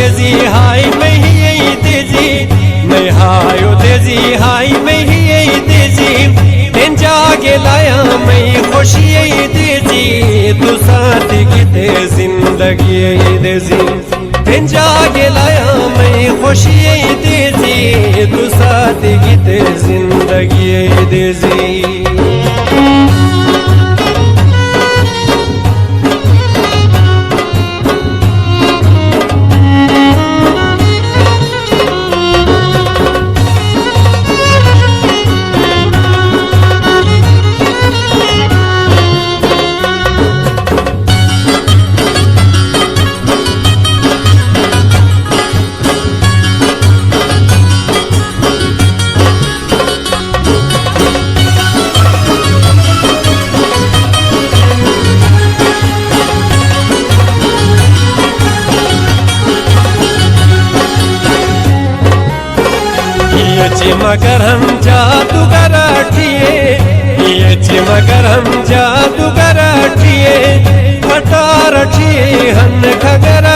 तेजी हाय मैं ही यही तेजी मैं हायो तेजी हाय मैं ही यही तेजी तेन जागे लाया मैं खुशी यही तेजी तू साथ की ते जिंदगी यही तेजी तेन जागे लाया मैं खुशी यही तेजी तू साथ की ते जिंदगी यही तेजी। मगर हम जादूगर ये मगर हम जादूगर खटार हन खगर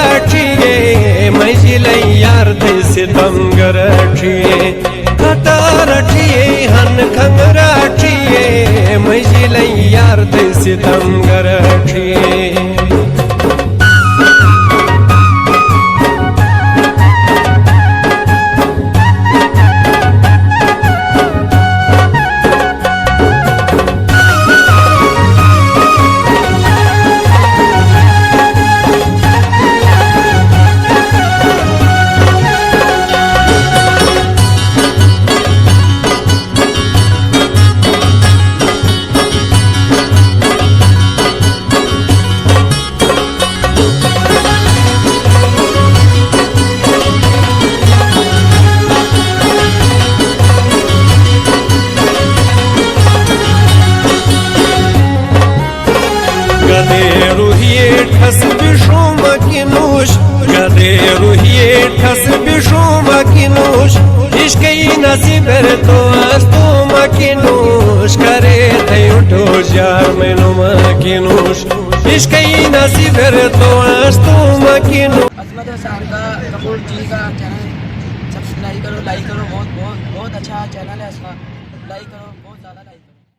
मैं जिले यार थे सितमगर खटार हन खंगर मैं जिले यार थे सितमगर ठस बिशुम किनुश गदे रुहिए ठस बिशुम किनुश इश्क़ई नसीबर तो आस्तु मकिनुश करे थे उठो यार मैनु मकिनुश इश्क़ई नसीबर तो आस्तु मकिनुश। अजमत शारदा कपूर जी का चैनल सब्सक्राइब करो, लाइक करो, बहुत बहुत बहुत अच्छा चैनल है इसका, लाइक करो।